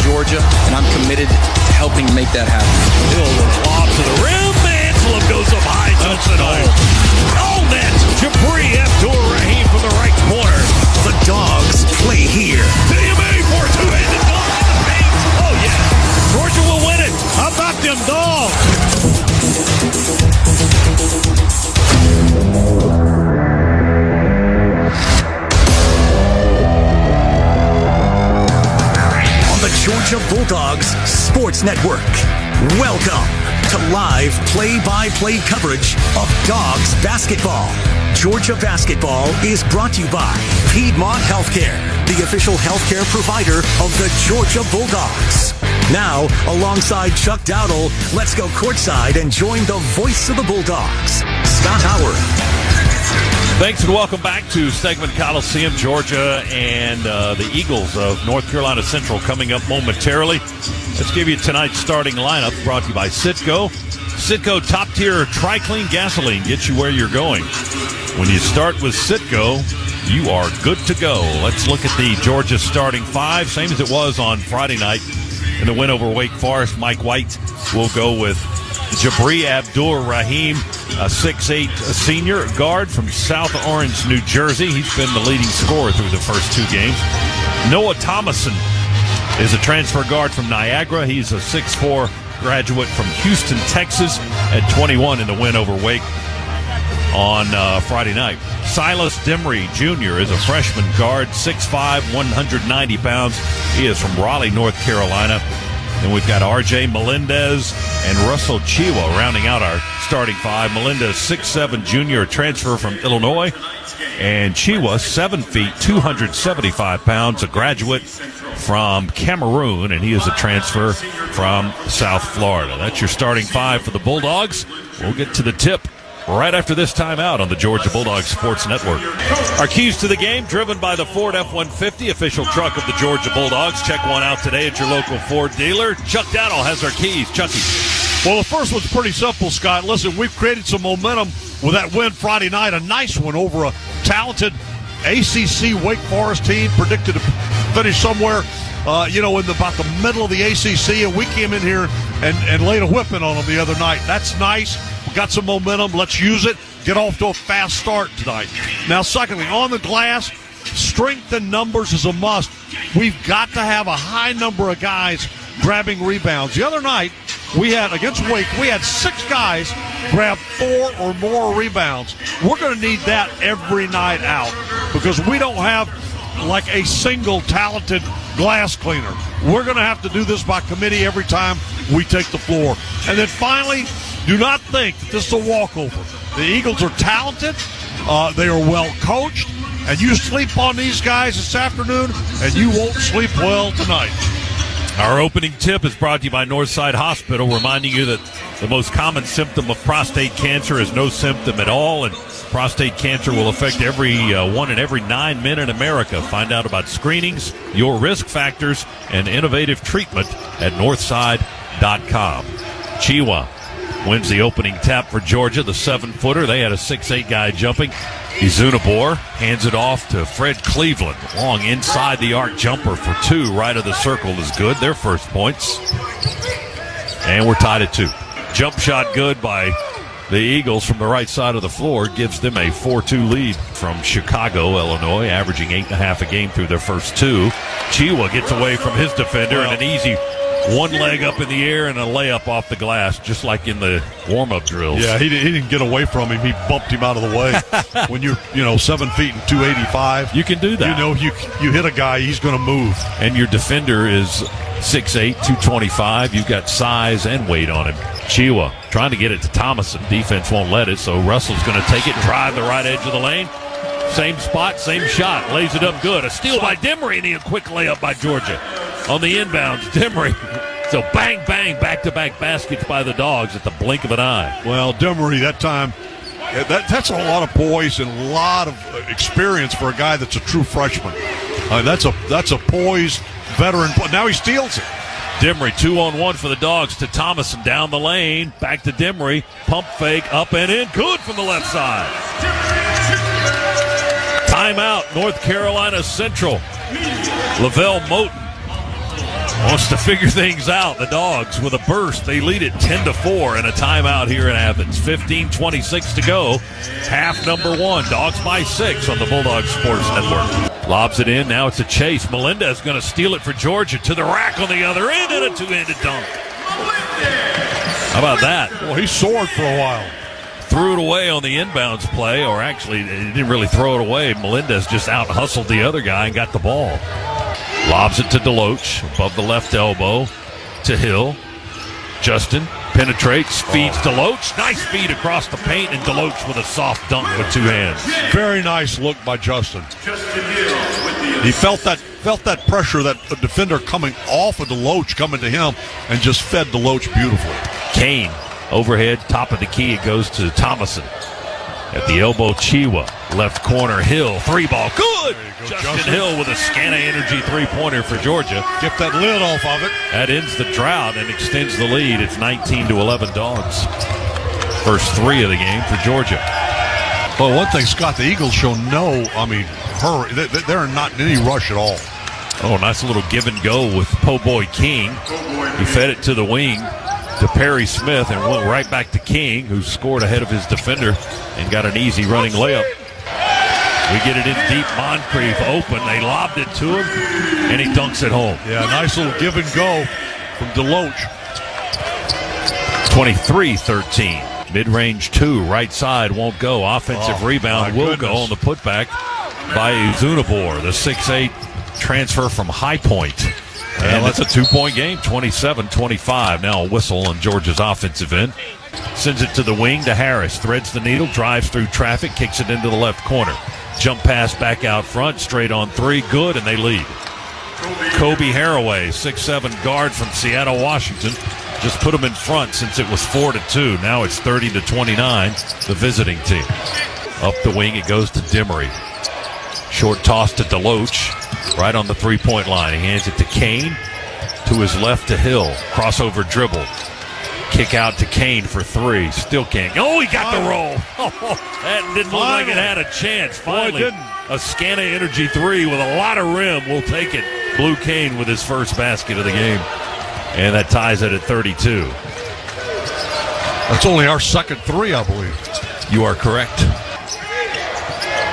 Georgia, and I'm committed to helping make that happen. Hill with a lob to the rim. Anselm goes up high, touch it home. All net. Jabri Abdur-Rahim from the right corner. The Dogs play here. DMA for a two-handed dunk in the paint. Oh, yeah. Georgia will win it. How about them Dogs? On the Georgia Bulldogs Sports Network. Welcome to live play-by-play coverage of Dogs basketball. Georgia basketball is brought to you by Piedmont Healthcare, the official healthcare provider of the Georgia Bulldogs. Now, alongside Chuck Dowdle, let's go courtside and join the voice of the Bulldogs, Scott Howard. Thanks and welcome back to Stegman Coliseum. Georgia and the Eagles of North Carolina Central coming up momentarily. Let's give you tonight's starting lineup brought to you by Citgo. Citgo top-tier tri-clean gasoline gets you where you're going. When you start with Citgo, you are good to go. Let's look at the Georgia starting five, same as it was on Friday night in the win over Wake Forest. Mike White will go with Jabri Abdur-Rahim, a 6'8 senior guard from South Orange, New Jersey. He's been the leading scorer through the first two games. Noah Thomason is a transfer guard from Niagara. He's a 6'4 graduate from Houston, Texas, at 21 in the win over Wake on Friday night. Silas Demery Jr. is a freshman guard, 6'5", 190 pounds. He is from Raleigh, North Carolina. And we've got R.J. Melendez and Russell Chiwa rounding out our starting five. Melendez, 6'7", junior, transfer from Illinois. And Chiwa, 7 feet, 275 pounds, a graduate from Cameroon, and he is a transfer from South Florida. That's your starting five for the Bulldogs. We'll get to the tip right after this timeout on the Georgia Bulldogs Sports Network. Our keys to the game driven by the Ford F-150, official truck of the Georgia Bulldogs. Check one out today at your local Ford dealer. Chuck Dowdle has our keys. Chucky. Well, the first one's pretty simple, Scott. Listen, we've created some momentum with that win Friday night, a nice one over a talented ACC Wake Forest team, predicted to finish somewhere, in about the middle of the ACC, and we came in here and laid a whipping on them the other night. That's nice. We got some momentum. Let's use it. Get off to a fast start tonight. Now, secondly, on the glass, strength in numbers is a must. We've got to have a high number of guys grabbing rebounds. The other night, against Wake, we had 6 guys grab 4 or more rebounds. We're going to need that every night out because we don't have like a single talented glass cleaner. We're going to have to do this by committee every time we take the floor. And then finally, do not think that this is a walkover. The Eagles are talented. They are well coached. And you sleep on these guys this afternoon, and you won't sleep well tonight. Our opening tip is brought to you by Northside Hospital, reminding you that the most common symptom of prostate cancer is no symptom at all, and prostate cancer will affect every 1 in every 9 men in America. Find out about screenings, your risk factors, and innovative treatment at Northside.com. Chiwa wins the opening tap for Georgia, the 7-footer. They had a 6'8 guy jumping. Izunabor hands it off to Fred Cleveland. Long inside the arc jumper for 2. Right of the circle is good. Their first points. And we're tied at 2. Jump shot good by the Eagles from the right side of the floor. Gives them a 4-2 lead from Chicago, Illinois, averaging 8.5 a game through their first 2. Chiwa gets away from his defender and an easy one leg up in the air and a layup off the glass, just like in the warm-up drills. Yeah, he didn't get away from him. He bumped him out of the way. When you're 7 feet and 285, you can do that. You hit a guy, he's going to move. And your defender is 6'8", 225. You've got size and weight on him. Chiwa trying to get it to Thomason. Defense won't let it, so Russell's going to take it, drive the right edge of the lane. Same spot, same shot. Lays it up good. A steal by Demery and a quick layup by Georgia. On the inbounds, Demery. So bang, bang, back-to-back baskets by the Dogs at the blink of an eye. Well, Demery, that time, that's a lot of poise and a lot of experience for a guy that's a true freshman. That's a poised veteran. Now he steals it. Demery, 2-on-1 for the Dogs to Thomason down the lane. Back to Demery. Pump fake, up and in. Good from the left side. Timeout, North Carolina Central. Lavelle Moten wants to figure things out. The Dogs with a burst. They lead it 10-4 and a timeout here in Athens. 15:26 to go. Half number one. Dogs by 6 on the Bulldogs Sports Network. Lobs it in. Now it's a chase. Melendez going to steal it for Georgia to the rack on the other end and a two-handed dunk. How about that? Well, he soared for a while. Threw it away on the inbounds play, or actually, he didn't really throw it away. Melendez just out-hustled the other guy and got the ball. Lobs it to Deloach, above the left elbow to Hill. Justin penetrates, feeds Deloach. Nice feed across the paint, and Deloach with a soft dunk with two hands. Very nice look by Justin. He felt that pressure, that defender coming off of Deloach, coming to him, and just fed Deloach beautifully. Kane, overhead, top of the key, it goes to Thomason. At the elbow, Chiwa. Left corner, Hill. Three ball. Good! Justin Hill with a Scana Energy three-pointer for Georgia. Get that lid off of it. That ends the drought and extends the lead. It's 19-11 Dogs. First three of the game for Georgia. Well, one thing, Scott, the Eagles show hurry. They're not in any rush at all. Oh, nice little give and go with Po' Boy King. He fed it to the wing to Perry Smith and went right back to King, who scored ahead of his defender and got an easy running layup. We get it in deep. Moncrief open. They lobbed it to him, and he dunks it home. Yeah, nice little give and go from Deloach. 23-13. Mid-range two, right side won't go. Offensive rebound will go on the putback by Zunabor, the 6'8 transfer from High Point. And it's a two-point game, 27-25. Now a whistle on Georgia's offensive end. Sends it to the wing to Harris. Threads the needle, drives through traffic, kicks it into the left corner. Jump pass back out front, straight on three, good, and they lead. Kobe Haraway, 6'7 guard from Seattle, Washington. Just put them in front since it was 4-2. Now it's 30-29, the visiting team. Up the wing, it goes to Demery. Short toss to Deloach, right on the three-point line. He hands it to Kane, to his left to Hill. Crossover dribble. Kick out to Kane for three. Still can't. Oh, he got the roll. Oh, that didn't look like it had a chance. Finally, a Scana Energy three with a lot of rim. We'll take it. Blue Kane with his first basket of the game. And that ties it at 32. That's only our second three, I believe. You are correct.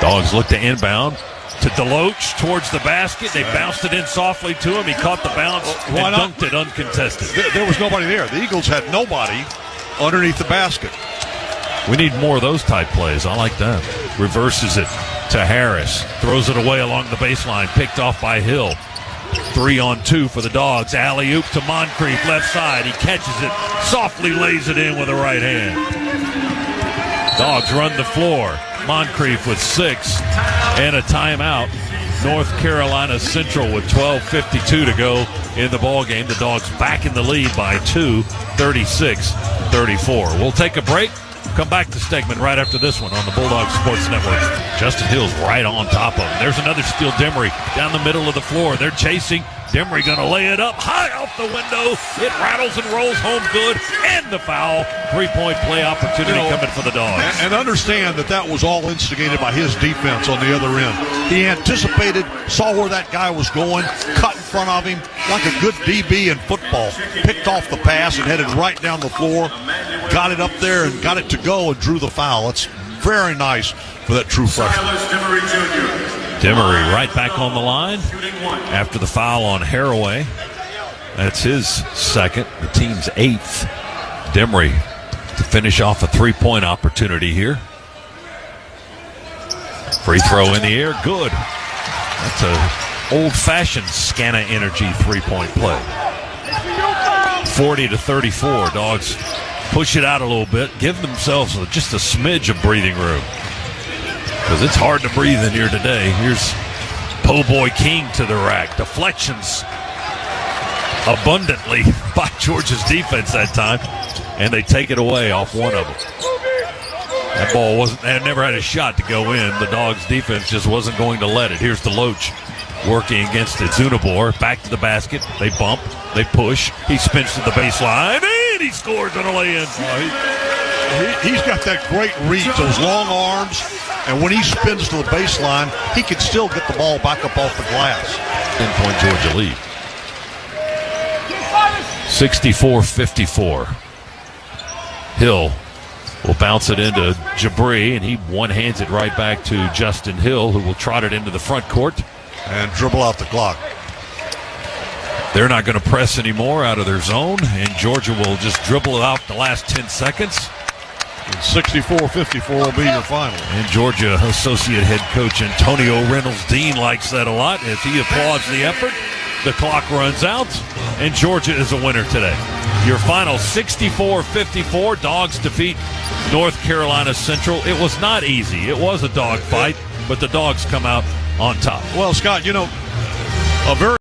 Dogs look to inbound to Deloach towards the basket. They bounced it in softly to him. He caught the bounce and dunked it uncontested. There was nobody there. The Eagles had nobody underneath the basket. We need more of those type plays. I like that. Reverses it to Harris. Throws it away along the baseline. Picked off by Hill. 3-on-2 for the Dogs. Alley-oop to Moncrief, left side. He catches it. Softly lays it in with a right hand. Dogs run the floor. Moncrief with 6 and a timeout. North Carolina Central with 12:52 to go in the ball game. The Dogs back in the lead by 2, 36-34. We'll take a break. Come back to Stegman right after this one on the Bulldogs Sports Network. Justin Hill's right on top of him. There's another steal. Demery down the middle of the floor. They're chasing. Demery going to lay it up high off the window. It rattles and rolls home good. And the foul. Three-point play opportunity coming for the Dogs. And understand that was all instigated by his defense on the other end. He anticipated, saw where that guy was going, cut in front of him like a good DB in football. Picked off the pass and headed right down the floor. Got it up there and got it to go and drew the foul. It's very nice for that true freshman. Demery right back on the line after the foul on Haraway. That's his second, the team's 8th. Demery to finish off a three-point opportunity here. Free throw in the air, good. That's a old-fashioned Scana Energy three-point play. 40-34, Dogs push it out a little bit, give themselves just a smidge of breathing room. Because it's hard to breathe in here today. Here's Po' Boy King to the rack. Deflections abundantly by Georgia's defense that time. And they take it away off one of them. That ball never had a shot to go in. The Dogs defense just wasn't going to let it. Here's Deloach working against it. Zunabor back to the basket. They bump. They push. He spins to the baseline. And he scores on a lay-in. He's got that great reach, those long arms. And when he spins to the baseline, he can still get the ball back up off the glass. 10-point Georgia lead. 64-54. Hill will bounce it into Jabri, and he one-hands it right back to Justin Hill, who will trot it into the front court. And dribble out the clock. They're not going to press anymore out of their zone, and Georgia will just dribble it out the last 10 seconds. 64-54 will be your final. And Georgia Associate Head Coach Antonio Reynolds-Dean likes that a lot as he applauds the effort. The clock runs out, and Georgia is a winner today. Your final 64-54. Dogs defeat North Carolina Central. It was not easy. It was a dog fight, but the Dogs come out on top. Well, Scott, a very